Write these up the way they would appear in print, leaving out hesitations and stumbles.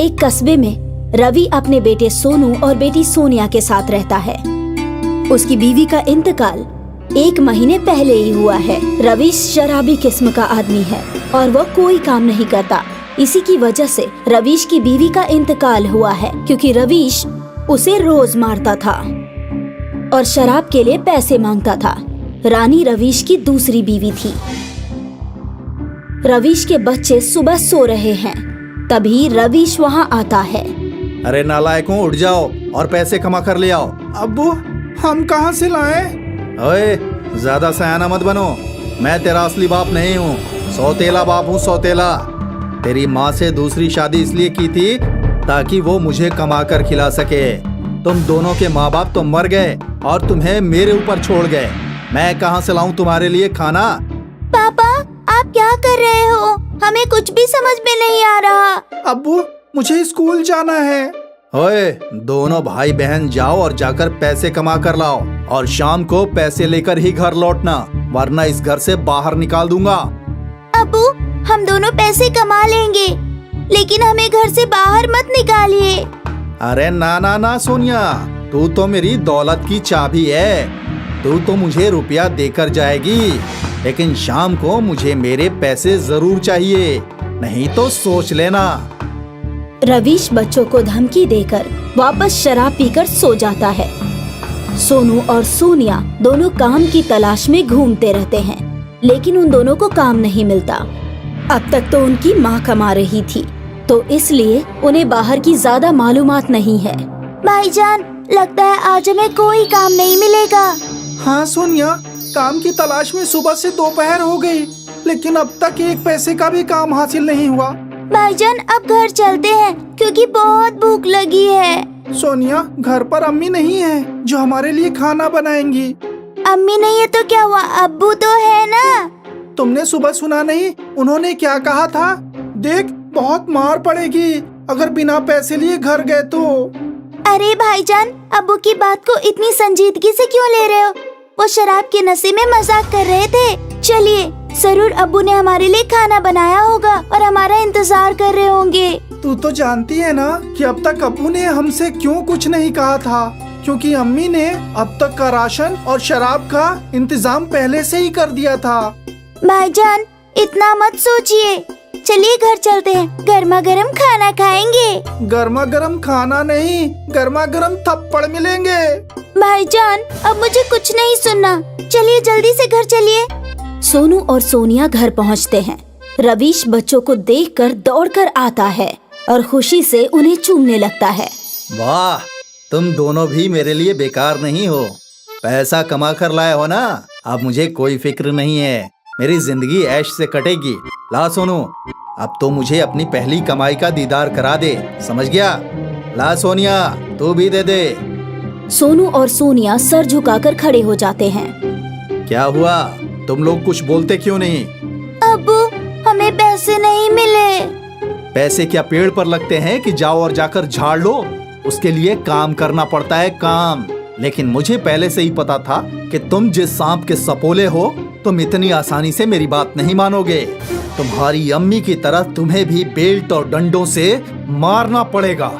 एक कस्बे में रवि अपने बेटे सोनू और बेटी सोनिया के साथ रहता है। उसकी बीवी का इंतकाल 1 महीने पहले ही हुआ है। रवीश शराबी किस्म का आदमी है और वो कोई काम नहीं करता। इसी की वजह से रवीश की बीवी का इंतकाल हुआ है, क्योंकि रवीश उसे रोज मारता था और शराब के लिए पैसे मांगता था। रानी रवीश की दूसरी बीवी थी। रवीश के बच्चे सुबह सो रहे हैं, तभी रवीश वहाँ आता है। अरे नालायकों, उठ जाओ और पैसे कमा कर ले आओ। अब्बू, हम कहाँ से लाए? ओए, ज्यादा सयाना मत बनो। मैं तेरा असली बाप नहीं हूँ, सौतेला बाप हूँ, सौतेला। तेरी माँ से दूसरी शादी इसलिए की थी ताकि वो मुझे कमा कर खिला सके। तुम दोनों के माँ बाप तो मर गए और तुम्हें मेरे ऊपर छोड़ गए। मैं कहाँ से लाऊं तुम्हारे लिए खाना? पापा, आप क्या कर रहे हो? हमें कुछ भी समझ में नहीं आ रहा। अब्बू, मुझे स्कूल जाना है। ओए, दोनों भाई बहन जाओ और जाकर पैसे कमा कर लाओ और शाम को पैसे लेकर ही घर लौटना, वरना इस घर से बाहर निकाल दूंगा। अब्बू, हम दोनों पैसे कमा लेंगे, लेकिन हमें घर से बाहर मत निकालिए। अरे ना ना ना सोनिया, तू तो मेरी दौलत की चाबी है। तू तो मुझे रुपया देकर जाएगी, लेकिन शाम को मुझे मेरे पैसे जरूर चाहिए, नहीं तो सोच लेना। रवीश बच्चों को धमकी देकर वापस शराब पीकर सो जाता है। सोनू और सोनिया दोनों काम की तलाश में घूमते रहते हैं, लेकिन उन दोनों को काम नहीं मिलता। अब तक तो उनकी माँ कमा रही थी, तो इसलिए उन्हें बाहर की ज्यादा मालूमात नहीं है। भाईजान, लगता है आज हमें कोई काम नहीं मिलेगा। हाँ सोनिया, काम की तलाश में सुबह से दोपहर हो गई, लेकिन अब तक 1 पैसे का भी काम हासिल नहीं हुआ। भाईजान, अब घर चलते हैं, क्योंकि बहुत भूख लगी है। सोनिया, घर पर अम्मी नहीं है जो हमारे लिए खाना बनाएंगी। अम्मी नहीं है तो क्या हुआ, अब्बू तो है ना। तुमने सुबह सुना नहीं उन्होंने क्या कहा था? देख, बहुत मार पड़ेगी अगर बिना पैसे लिए घर गए तो। अरे भाईजान, अब्बू की बात को इतनी संजीदगी से क्यों ले रहे हो? वो शराब के नशे में मजाक कर रहे थे। चलिए, जरूर अब्बू ने हमारे लिए खाना बनाया होगा और हमारा इंतजार कर रहे होंगे। तू तो जानती है ना कि अब तक अब्बू ने हमसे क्यों कुछ नहीं कहा था, क्योंकि अम्मी ने अब तक का राशन और शराब का इंतजाम पहले से ही कर दिया था। भाईजान, इतना मत सोचिए, चलिए घर चलते हैं, गर्मा गर्म खाना खाएंगे। गर्मा गर्म खाना नहीं, गर्मा गर्म थप्पड़ मिलेंगे। भाईजान, अब मुझे कुछ नहीं सुनना, चलिए जल्दी से घर चलिए। सोनू और सोनिया घर पहुंचते हैं। रवीश बच्चों को देखकर दौड़कर आता है और खुशी से उन्हें चूमने लगता है। वाह, तुम दोनों भी मेरे लिए बेकार नहीं हो। पैसा कमा कर लाए हो ना, अब मुझे कोई फिक्र नहीं है। मेरी जिंदगी ऐश से कटेगी। ला सोनू, अब तो मुझे अपनी पहली कमाई का दीदार करा दे, समझ गया? ला सोनिया, तू भी दे दे। सोनू और सोनिया सर झुकाकर खड़े हो जाते हैं। क्या हुआ, तुम लोग कुछ बोलते क्यों नहीं? अब्बू, हमें पैसे नहीं मिले। पैसे क्या पेड़ पर लगते हैं कि जाओ और जाकर झाड़ लो? उसके लिए काम करना पड़ता है, काम। लेकिन मुझे पहले से ही पता था कि तुम जिस सांप के सपोले हो, तुम इतनी आसानी से मेरी बात नहीं मानोगे। तुम्हारी अम्मी की तरह तुम्हें भी बेल्ट और डंडों से मारना पड़ेगा।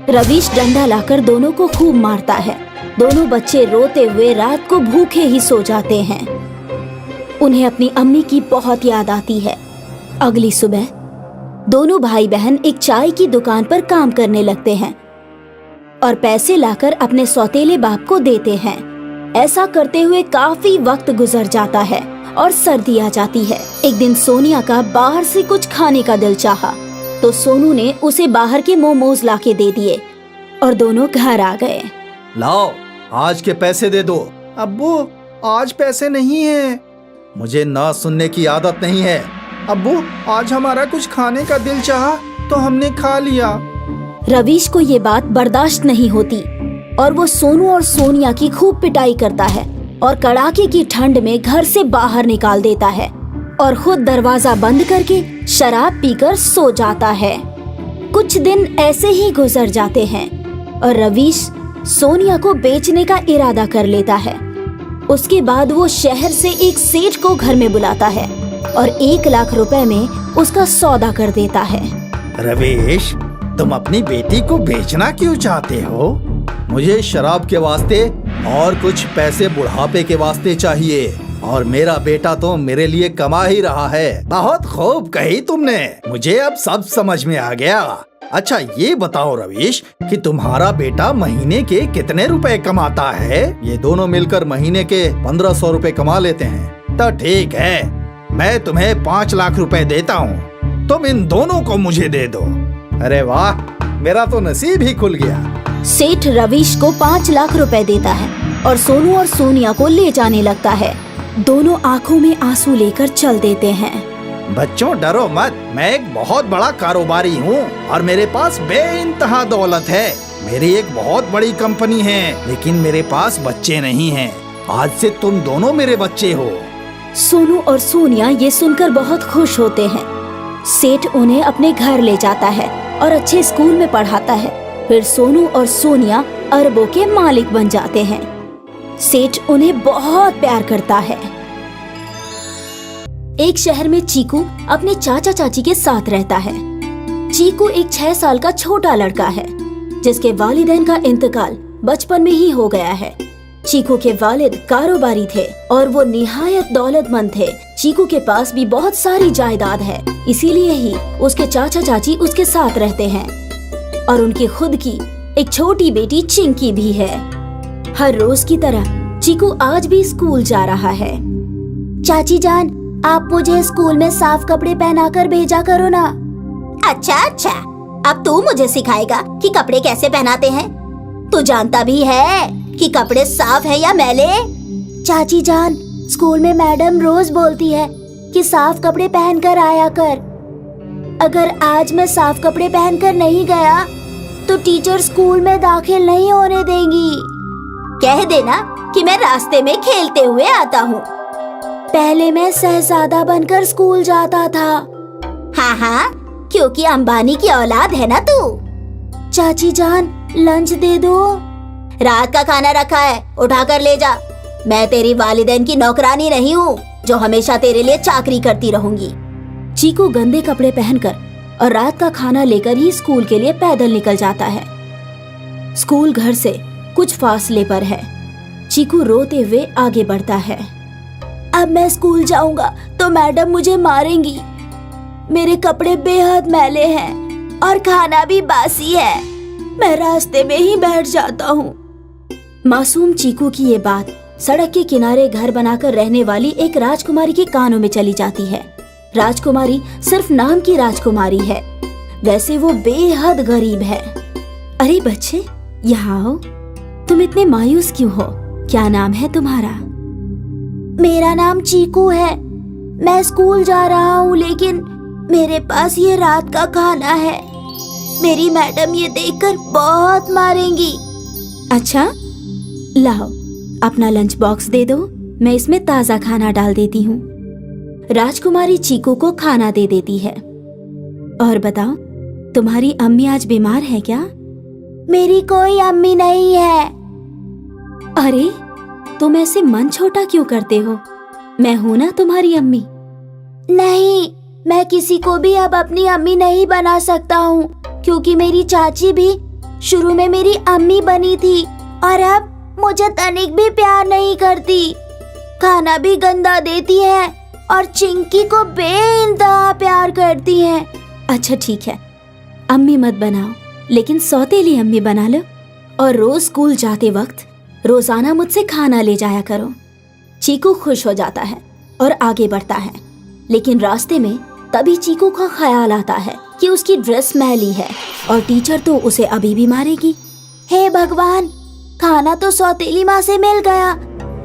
रवीश डंडा लाकर दोनों को खूब मारता है। दोनों बच्चे रोते हुए रात को भूखे ही सो जाते हैं। उन्हें अपनी अम्मी की बहुत याद आती है। अगली सुबह दोनों भाई बहन एक चाय की दुकान पर काम करने लगते हैं और पैसे लाकर अपने सौतेले बाप को देते हैं। ऐसा करते हुए काफी वक्त गुजर जाता है और सर्दी आ जाती है। एक दिन सोनिया का बाहर से कुछ खाने का दिल चाहा, तो सोनू ने उसे बाहर के मोमोज लाके दे दिए और दोनों घर आ गए। लाओ, आज के पैसे दे दो। अब्बू, आज पैसे नहीं है। मुझे ना सुनने की आदत नहीं है। अब्बू, आज हमारा कुछ खाने का दिल चाहा तो हमने खा लिया। रवीश को ये बात बर्दाश्त नहीं होती और वो सोनू और सोनिया की खूब पिटाई करता है और कड़ाके की ठंड में घर से बाहर निकाल देता है और खुद दरवाजा बंद करके शराब पीकर सो जाता है। कुछ दिन ऐसे ही गुजर जाते हैं और रवीश सोनिया को बेचने का इरादा कर लेता है। उसके बाद वो शहर से एक सेठ को घर में बुलाता है और 1 लाख रुपए में उसका सौदा कर देता है। रवीश, तुम अपनी बेटी को बेचना क्यों चाहते हो? मुझे शराब के वास्ते और कुछ पैसे बुढ़ापे के वास्ते चाहिए, और मेरा बेटा तो मेरे लिए कमा ही रहा है। बहुत खूब कही तुमने, मुझे अब सब समझ में आ गया। अच्छा ये बताओ रवीश कि तुम्हारा बेटा महीने के कितने रुपए कमाता है? ये दोनों मिलकर महीने के 1500 रुपए कमा लेते हैं। तो ठीक है, मैं तुम्हें 5 लाख रुपए देता हूँ, तुम इन दोनों को मुझे दे दो। अरे वाह, मेरा तो नसीब ही खुल गया। सेठ रवीश को 5 लाख रुपए देता है और सोनू और सोनिया को ले जाने लगता है। दोनों आंखों में आंसू लेकर चल देते हैं। बच्चों डरो मत, मैं एक बहुत बड़ा कारोबारी हूँ और मेरे पास बेइंतहा दौलत है। मेरी एक बहुत बड़ी कंपनी है, लेकिन मेरे पास बच्चे नहीं हैं। आज से तुम दोनों मेरे बच्चे हो। सोनू और सोनिया ये सुनकर बहुत खुश होते हैं। सेठ उन्हें अपने घर ले जाता है और अच्छे स्कूल में पढ़ाता है। फिर सोनू और सोनिया अरबों के मालिक बन जाते हैं। सेठ उन्हें बहुत प्यार करता है। एक शहर में चीकू अपने चाचा चाची के साथ रहता है। चीकू एक 6 साल का छोटा लड़का है, जिसके वालिदैन का इंतकाल बचपन में ही हो गया है। चीकू के वालिद कारोबारी थे और वो निहायत दौलतमंद थे। चीकू के पास भी बहुत सारी जायदाद है, इसीलिए ही उसके चाचा चाची उसके साथ रहते हैं। और उनकी खुद की एक छोटी बेटी चिंकी भी है। हर रोज की तरह चीकू आज भी स्कूल जा रहा है। चाची जान, आप मुझे स्कूल में साफ कपड़े पहनाकर भेजा करो ना। अच्छा अच्छा, अब तू मुझे सिखाएगा कि कपड़े कैसे पहनाते हैं। तू जानता भी है कि कपड़े साफ है या मैले। चाची जान, स्कूल में मैडम रोज बोलती है कि साफ कपड़े पहनकर आया कर। अगर आज मैं साफ कपड़े पहनकर नहीं गया तो टीचर स्कूल में दाखिल नहीं होने देंगी। कह देना कि मैं रास्ते में खेलते हुए आता हूँ। पहले मैं शहजादा बनकर स्कूल जाता था। हाँ हाँ, क्योंकि अंबानी की औलाद है ना तू। चाची जान, लंच दे दो। रात का खाना रखा है, उठाकर ले जा। मैं तेरी वालिदैन की नौकरानी नहीं हूँ जो हमेशा तेरे लिए चाकरी करती रहूंगी। चीकू गंदे कपड़े पहनकर और रात का खाना लेकर ही स्कूल के लिए पैदल निकल जाता है। स्कूल घर से कुछ फासले पर है। चीकू रोते हुए आगे बढ़ता है। अब मैं स्कूल जाऊंगा तो मैडम मुझे मारेंगी। मेरे कपड़े बेहद मैले हैं और खाना भी बासी है। मैं रास्ते में ही बैठ जाता हूँ। मासूम चीकू की ये बात सड़क के किनारे घर बनाकर रहने वाली एक राजकुमारी के कानों में चली जाती है। राजकुमारी सिर्फ नाम की राजकुमारी है, वैसे वो बेहद गरीब है। अरे बच्चे, यहाँ आओ। तुम इतने मायूस क्यों हो? क्या नाम है तुम्हारा? मेरा नाम चीकू है। मैं स्कूल जा रहा हूँ, लेकिन मेरे पास ये रात का खाना है। मेरी मैडम ये देखकर बहुत मारेंगी। अच्छा, लाओ अपना लंच बॉक्स दे दो, मैं इसमें ताजा खाना डाल देती हूँ। राजकुमारी चीकू को खाना दे देती है। और बताओ, तुम्हारी अम्मी आज बीमार है क्या? मेरी कोई अम्मी नहीं है। अरे, तुम ऐसे मन छोटा क्यों करते हो? मैं हूं ना तुम्हारी अम्मी। नहीं, मैं किसी को भी अब अपनी अम्मी नहीं बना सकता हूँ, क्योंकि मेरी चाची भी शुरू में मेरी अम्मी बनी थी और अब मुझे तनिक भी प्यार नहीं करती। खाना भी गंदा देती है और चिंकी को बेइंतहा प्यार करती है। अच्छा ठीक है, अम्मी मत बनाओ, लेकिन सौतेली अम्मी बना लो और रोज स्कूल जाते वक्त रोजाना मुझसे खाना ले जाया करो। चीकू खुश हो जाता है और आगे बढ़ता है, लेकिन रास्ते में तभी चीकू का ख्याल आता है कि उसकी ड्रेस मैली है और टीचर तो उसे अभी भी मारेगी। हे भगवान, खाना तो सौतेली माँ से मिल गया,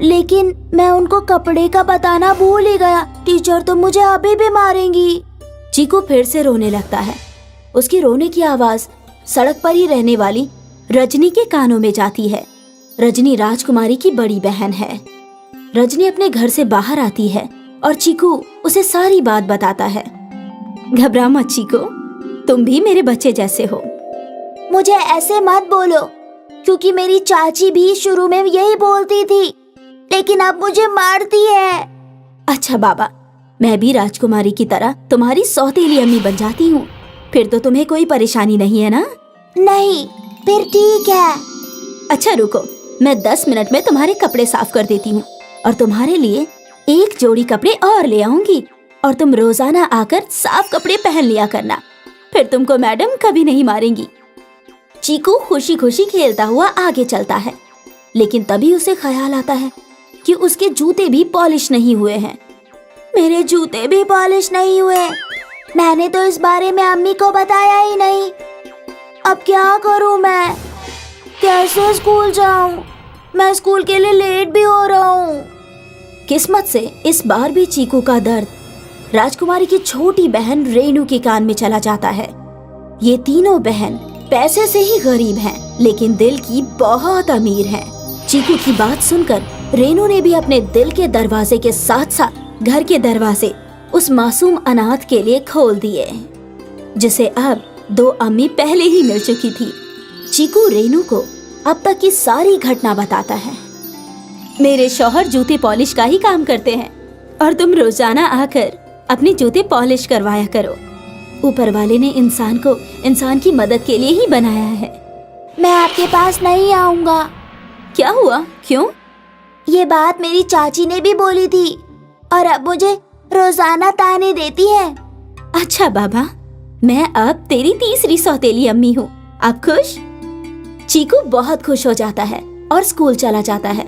लेकिन मैं उनको कपड़े का बताना भूल ही गया। टीचर तो मुझे अभी भी मारेंगी। चीकू फिर से रोने लगता है। उसकी रोने की आवाज सड़क पर ही रहने वाली रजनी के कानों में जाती है। रजनी राजकुमारी की बड़ी बहन है। रजनी अपने घर से बाहर आती है और चीकू उसे सारी बात बताता है। घबरा मत चीकू, तुम भी मेरे बच्चे जैसे हो। मुझे ऐसे मत बोलो, क्योंकि मेरी चाची भी शुरू में यही बोलती थी, लेकिन अब मुझे मारती है। अच्छा बाबा, मैं भी राजकुमारी की तरह तुम्हारी सौतेली अम्मी बन जाती हूँ। फिर तो तुम्हें कोई परेशानी नहीं है ना? नहीं, फिर ठीक है। अच्छा रुको, मैं 10 मिनट में तुम्हारे कपड़े साफ कर देती हूँ और तुम्हारे लिए एक जोड़ी कपड़े और ले आऊंगी और तुम रोजाना आकर साफ कपड़े पहन लिया करना। फिर तुमको मैडम कभी नहीं मारेंगी। चीकू खुशी खुशी खेलता हुआ आगे चलता है, लेकिन तभी उसे ख्याल आता है कि उसके जूते भी पॉलिश नहीं हुए हैं। मेरे जूते भी पॉलिश नहीं हुए। मैंने तो इस बारे में अम्मी को बताया ही नहीं। अब क्या करूं मैं? कैसे स्कूल जाऊं? मैं स्कूल के लिए लेट भी हो रहा हूं। किस्मत से इस बार भी चीकू का दर्द राजकुमारी की छोटी बहन रेनू के कान में चला जाता है। ये तीनों बहन पैसे से ही गरीब हैं, लेकिन दिल की बहुत अमीर हैं। चीकू की बात सुनकर रेनू ने भी अपने दिल के दरवाजे के साथ साथ घर के दरवाजे उस मासूम अनाथ के लिए खोल दिए, जिसे अब 2 अम्मी पहले ही मिल चुकी थी। चीकू रेनू को अब तक की सारी घटना बताता है। मेरे शौहर जूते पॉलिश का ही काम करते हैं और तुम रोजाना आकर अपने जूते पॉलिश करवाया करो। ऊपर वाले ने इंसान को इंसान की मदद के लिए ही बनाया है। मैं आपके पास नहीं आऊंगा। क्या हुआ? क्यों? ये बात मेरी चाची ने भी बोली थी और अब मुझे रोजाना ताने देती है। अच्छा बाबा, मैं अब तेरी तीसरी सौतेली अम्मी हूँ। अब खुश? चीकू बहुत खुश हो जाता है और स्कूल चला जाता है।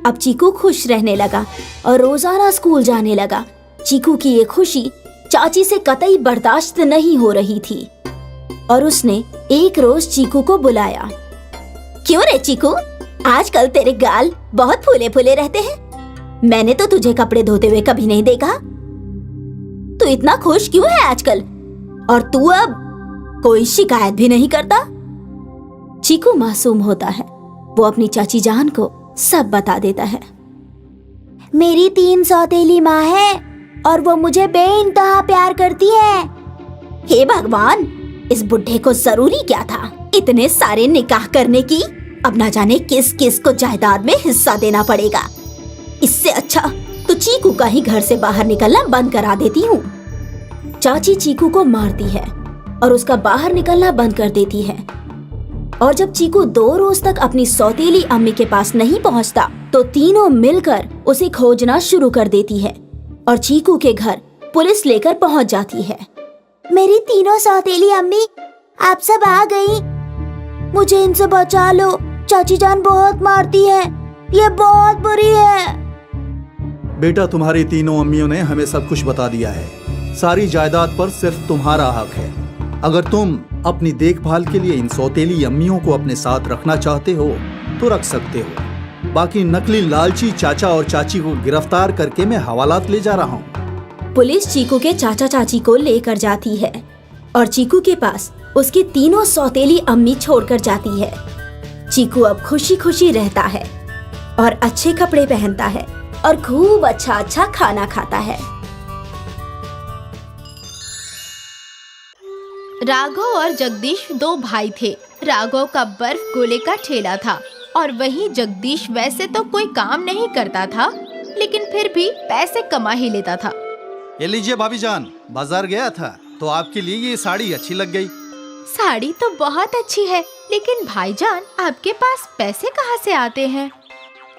अब चीकू खुश रहने लगा और रोजाना स्कूल जाने लगा। चीकू की ये खुशी चाची से कतई बर्दाश्त नहीं हो रही थी और उसने एक रोज चीकू को बुलाया। क्यों रे चीकू, आजकल तेरे गाल बहुत फूले फूले रहते हैं। मैंने तो तुझे कपड़े धोते हुए कभी नहीं देखा। तू इतना खुश क्यों है आजकल? और तू अब कोई शिकायत भी नहीं करता। चीकू मासूम होता है। वो अपनी चाची जान को सब बता देता है। मेरी 3 सौतेली माँ है और वो मुझे बेइंतहा प्यार करती है। हे भगवान, इस बुढ़े को जरूरी क्या था इतने सारे निकाह करने की? अब ना जाने किस किस को जायदाद में हिस्सा देना पड़ेगा। इससे अच्छा तो चीकू का ही घर से बाहर निकलना बंद करा देती हूँ। चाची चीकू को मारती है और उसका बाहर निकलना बंद कर देती है। और जब चीकू 2 रोज तक अपनी सौतेली अम्मी के पास नहीं पहुँचता तो तीनों मिलकर उसे खोजना शुरू कर देती है और चीकू के घर पुलिस लेकर पहुँच जाती है। मेरी तीनों सौतेली अम्मी आप सब आ गई। मुझे इनसे बचा लो। चाची जान बहुत मारती है। ये बहुत बुरी है। बेटा, तुम्हारी तीनों अम्मियों ने हमें सब कुछ बता दिया है। सारी जायदाद पर सिर्फ तुम्हारा हक है। अगर तुम अपनी देखभाल के लिए इन सौतेली अम्मियों को अपने साथ रखना चाहते हो तो रख सकते हो। बाकी नकली लालची चाचा और चाची को गिरफ्तार करके मैं हवालात ले जा रहा हूँ। पुलिस चीकू के चाचा चाची को लेकर जाती है और चीकू के पास उसकी तीनों सौतेली अम्मी छोड़कर जाती है। चीकू अब खुशी खुशी रहता है और अच्छे कपड़े पहनता है और खूब अच्छा अच्छा खाना खाता है। राघव और जगदीश 2 भाई थे। राघव का बर्फ गोले का ठेला था और वहीं जगदीश वैसे तो कोई काम नहीं करता था, लेकिन फिर भी पैसे कमा ही लेता था। ये लीजिए भाभी जान, बाजार गया था तो आपके लिए ये साड़ी अच्छी लग गई। साड़ी तो बहुत अच्छी है, लेकिन भाईजान आपके पास पैसे कहाँ से आते हैं?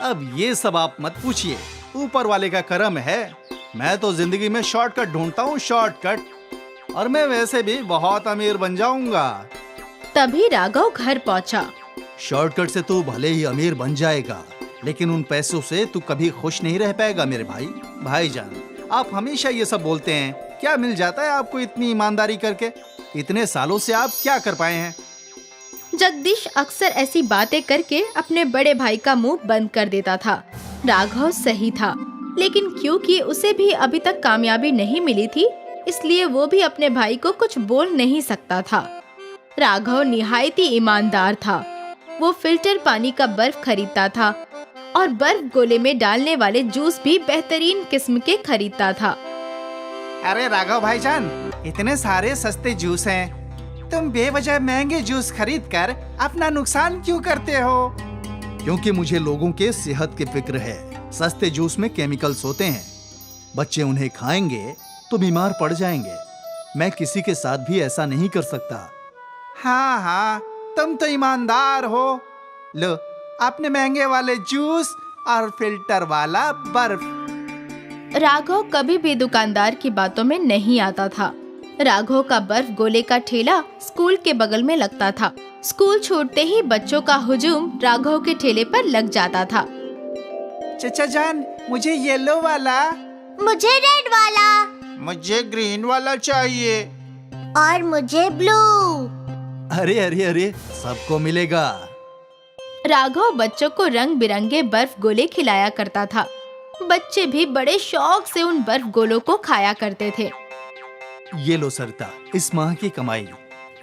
अब ये सब आप मत पूछिए, ऊपर वाले का करम है। मैं तो जिंदगी में शॉर्टकट ढूंढता हूँ, शॉर्टकट, और मैं वैसे भी बहुत अमीर बन जाऊंगा। तभी राघव घर पहुँचा। शॉर्टकट से तू भले ही अमीर बन जाएगा, लेकिन उन पैसों से तू कभी खुश नहीं रह पाएगा मेरे भाई। भाईजान, आप हमेशा ये सब बोलते हैं, क्या मिल जाता है आपको इतनी ईमानदारी करके? इतने सालों से आप क्या कर पाए हैं? जगदीश अक्सर ऐसी बातें करके अपने बड़े भाई का मुंह बंद कर देता था। राघव सही था, लेकिन क्योंकि उसे भी अभी तक कामयाबी नहीं मिली थी, इसलिए वो भी अपने भाई को कुछ बोल नहीं सकता था। राघव निहायत ही ईमानदार था। वो फिल्टर पानी का बर्फ खरीदता था और बर्फ गोले में डालने वाले जूस भी बेहतरीन किस्म के खरीदता था। अरे राघव भाईजान, इतने सारे सस्ते जूस हैं, तुम बेवजह महंगे जूस खरीद कर अपना नुकसान क्यों करते हो? क्योंकि मुझे लोगों के सेहत की फिक्र है। सस्ते जूस में केमिकल्स होते हैं, बच्चे उन्हें खाएंगे तो बीमार पड़ जाएंगे। मैं किसी के साथ भी ऐसा नहीं कर सकता। हाँ हाँ, तुम तो ईमानदार हो। लो, आपने महंगे वाले जूस और फिल्टर वाला बर्फ। राघव कभी भी दुकानदार की बातों में नहीं आता था। राघव का बर्फ गोले का ठेला स्कूल के बगल में लगता था। स्कूल छूटते ही बच्चों का हुजूम राघव के ठेले पर लग जाता था। चचा जान, मुझे येलो वाला, मुझे रेड वाला मुझे ग्रीन वाला चाहिए। और मुझे ब्लू। अरे अरे अरे, सबको मिलेगा। राघव बच्चों को रंग बिरंगे बर्फ गोले खिलाया करता था। बच्चे भी बड़े शौक से उन बर्फ गोलों को खाया करते थे। ये लो सरिता, इस माह की कमाई।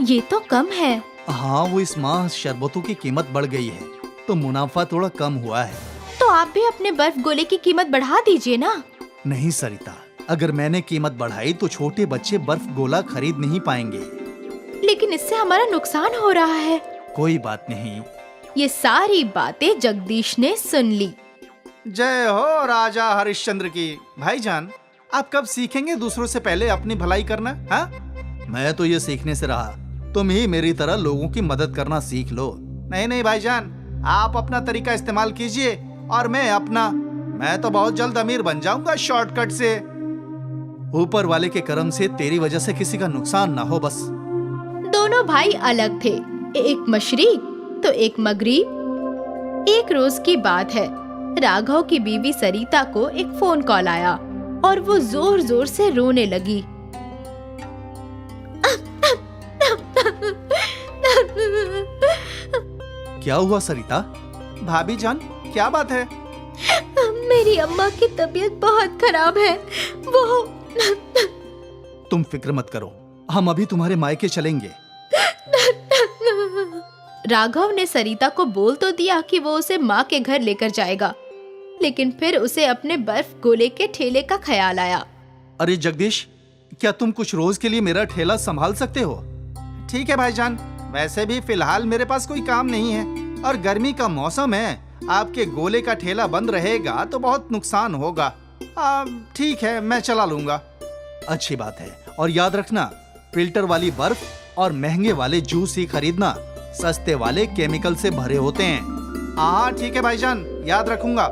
ये तो कम है। हाँ, वो इस माह शरबतों की कीमत बढ़ गई है तो मुनाफा थोड़ा कम हुआ है। तो आप भी अपने बर्फ गोले की कीमत बढ़ा दीजिए ना। नहीं सरिता, अगर मैंने कीमत बढ़ाई तो छोटे बच्चे बर्फ गोला खरीद नहीं पाएंगे। लेकिन इससे हमारा नुकसान हो रहा है। कोई बात नहीं। ये सारी बातें जगदीश ने सुन ली। जय हो राजा हरिश्चंद्र की। भाईजान, आप कब सीखेंगे दूसरों से पहले अपनी भलाई करना? हाँ, मैं तो ये सीखने से रहा, तुम ही मेरी तरह लोगों की मदद करना सीख लो। नहीं नहीं भाईजान, आप अपना तरीका इस्तेमाल कीजिए और मैं अपना। मैं तो बहुत जल्द अमीर बन जाऊंगा शॉर्टकट से। ऊपर वाले के करम से तेरी वजह से किसी का नुकसान ना हो बस। दोनों भाई अलग थे, एक मशरिक तो एक मगरिब। एक रोज की बात है, राघव की बीवी सरिता को एक फोन कॉल आया और वो जोर जोर से रोने लगी। क्या हुआ सरिता? भाभी जान, क्या बात है? मेरी अम्मा की तबीयत बहुत खराब है। वो तुम फिक्र मत करो, हम अभी तुम्हारे मायके चलेंगे। राघव ने सरिता को बोल तो दिया कि वो उसे माँ के घर लेकर जाएगा, लेकिन फिर उसे अपने बर्फ गोले के ठेले का ख्याल आया। अरे जगदीश, क्या तुम कुछ रोज के लिए मेरा ठेला संभाल सकते हो? ठीक है भाईजान, वैसे भी फिलहाल मेरे पास कोई काम नहीं है और गर्मी का मौसम है। आपके गोले का ठेला बंद रहेगा तो बहुत नुकसान होगा। ठीक है, मैं चला लूंगा। अच्छी बात है, और याद रखना, फिल्टर वाली बर्फ और महंगे वाले जूस ही खरीदना, सस्ते वाले केमिकल से भरे होते हैं। हाँ ठीक है भाईजान, याद रखूंगा।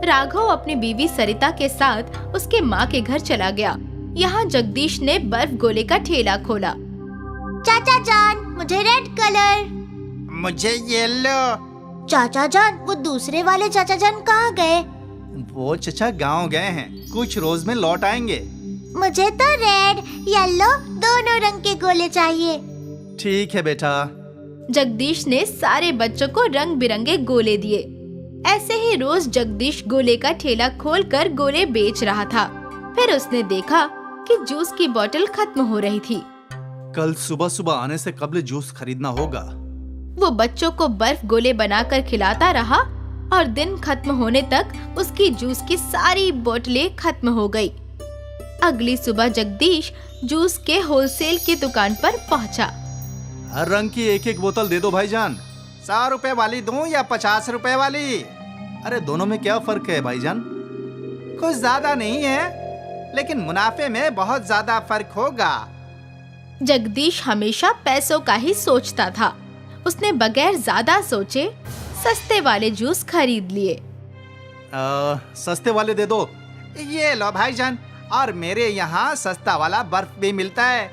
राघव अपनी बीवी सरिता के साथ उसके माँ के घर चला गया। यहाँ जगदीश ने बर्फ गोले का ठेला खोला। चाचा जान, मुझे रेड कलर। मुझे येलो। चाचा जान, वो दूसरे वाले चाचा जान कहाँ गए? वो चचा गांव गए हैं, कुछ रोज में लौट आएंगे। मुझे तो रेड येलो दोनों रंग के गोले चाहिए। ठीक है बेटा। जगदीश ने सारे बच्चों को रंग बिरंगे गोले दिए। ऐसे ही रोज जगदीश गोले का ठेला खोलकर गोले बेच रहा था। फिर उसने देखा कि जूस की बोतल खत्म हो रही थी। कल सुबह सुबह आने से कब्ल जूस खरीदना होगा। वो बच्चों को बर्फ गोले बनाकर खिलाता रहा और दिन खत्म होने तक उसकी जूस की सारी बोतलें खत्म हो गई। अगली सुबह जगदीश जूस के होलसेल की दुकान पर पहुंचा। हर रंग की एक एक बोतल दे दो भाईजान। 100 रुपए वाली दूं या 50 रुपए वाली? अरे दोनों में क्या फर्क है भाईजान? कुछ ज्यादा नहीं है, लेकिन मुनाफे में बहुत ज्यादा फर्क होगा। जगदीश हमेशा पैसों का ही सोचता था। उसने बगैर ज्यादा सोचे सस्ते वाले जूस खरीद लिए। सस्ते वाले दे दो। ये लो भाईजान, और मेरे यहाँ सस्ता वाला बर्फ भी मिलता है।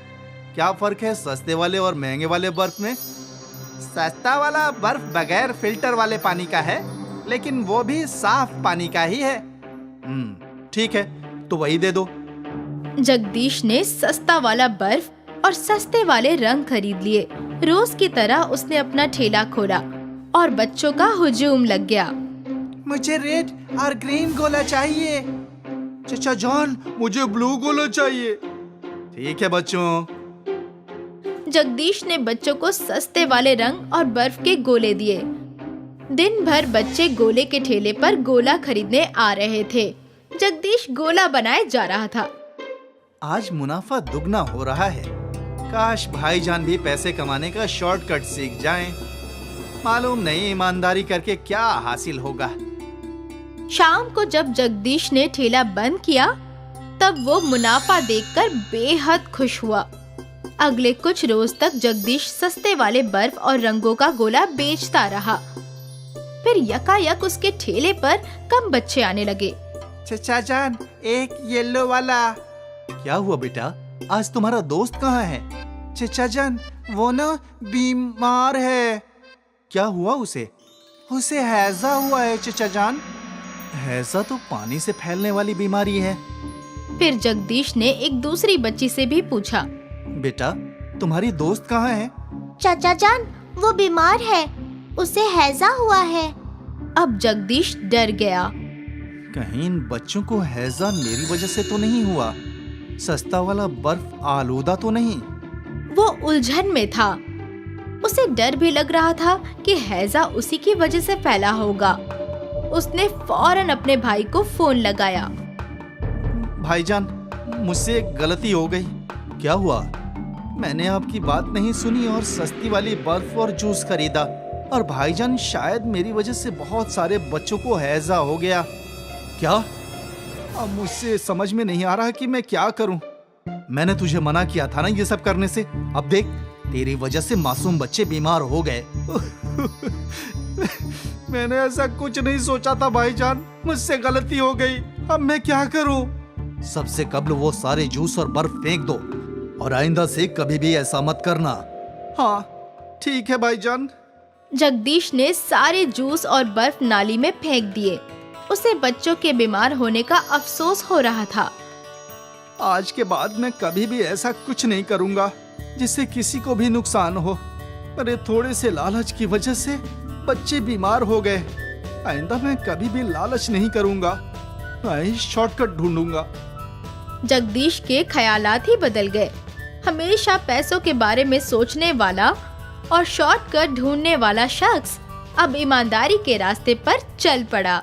क्या फर्क है सस्ते वाले और महंगे वाले बर्फ में? सस्ता वाला बर्फ बगैर फिल्टर वाले पानी का है, लेकिन वो भी साफ पानी का ही है। ठीक है, तो वही दे दो। जगदीश ने सस्ता वाला बर्फ और सस्ते वाले रंग खरीद लिए। रोज की तरह उसने अपना ठेला खोला और बच्चों का हुजूम लग गया। मुझे रेड और ग्रीन गोला चाहिए। चचा जान, मुझे ब्लू गोला चाहिए। ठीक है बच्चों। जगदीश ने बच्चों को सस्ते वाले रंग और बर्फ के गोले दिए। दिन भर बच्चे गोले के ठेले पर गोला खरीदने आ रहे थे। जगदीश गोला बनाए जा रहा था। आज मुनाफा दुगना हो रहा है। काश भाईजान भी पैसे कमाने का शॉर्टकट सीख जाएं। मालूम नहीं ईमानदारी करके क्या हासिल होगा। शाम को जब जगदीश ने ठेला बंद किया तब वो मुनाफा देखकर बेहद खुश हुआ। अगले कुछ रोज तक जगदीश सस्ते वाले बर्फ और रंगों का गोला बेचता रहा। फिर यकायक उसके ठेले पर कम बच्चे आने लगे। चचा जान, एक येलो वाला। क्या हुआ बेटा, आज तुम्हारा दोस्त कहाँ है? चचा जान, वो ना बीमार है। क्या हुआ उसे? उसे हैजा हुआ है चचा जान। हैजा तो पानी से फैलने वाली बीमारी है। फिर जगदीश ने एक दूसरी बच्ची से भी पूछा। बेटा, तुम्हारी दोस्त कहाँ है? चाचा जान, वो बीमार है, उसे हैजा हुआ है। अब जगदीश डर गया। कहीं इन बच्चों को हैजा मेरी वजह से तो नहीं हुआ? सस्ता वाला बर्फ आलूदा तो नहीं? वो उलझन में था। उसे डर भी लग रहा था कि हैजा उसी की वजह से फैला होगा। उसने फौरन अपने भाई को फोन लगाया। भाईजान, मुझसे एक गलती हो गई। क्या हुआ? मैंने आपकी बात नहीं सुनी और सस्ती वाली बर्फ और जूस खरीदा, और भाईजान शायद मेरी वजह से बहुत सारे बच्चों को हैजा हो गया। क्या? अब मुझसे समझ में नहीं आ रहा कि मैं क्या करूं। मैंने तुझे मना किया था ना ये सब करने से। अब देख, तेरी वजह से मासूम बच्चे बीमार हो गए। मैंने ऐसा कुछ नहीं सोचा था भाईजान, मुझसे गलती हो गई। अब मैं क्या करूं? सबसे कबल वो सारे जूस और बर्फ फेंक दो, और आइंदा से कभी भी ऐसा मत करना। हाँ ठीक है भाईजान। जगदीश ने सारे जूस और बर्फ नाली में फेंक दिए। उसे बच्चों के बीमार होने का अफसोस हो रहा था। आज के बाद मैं कभी भी ऐसा कुछ नहीं करूंगा जिससे किसी को भी नुकसान हो। अरे थोड़े से लालच की वजह से बच्चे बीमार हो गए। आइंदा मैं कभी भी लालच नहीं करूंगा, मैं शॉर्टकट ढूंढूंगा। जगदीश के ख्यालात ही बदल गए। हमेशा पैसों के बारे में सोचने वाला और शॉर्टकट ढूंढने वाला शख्स अब ईमानदारी के रास्ते पर चल पड़ा।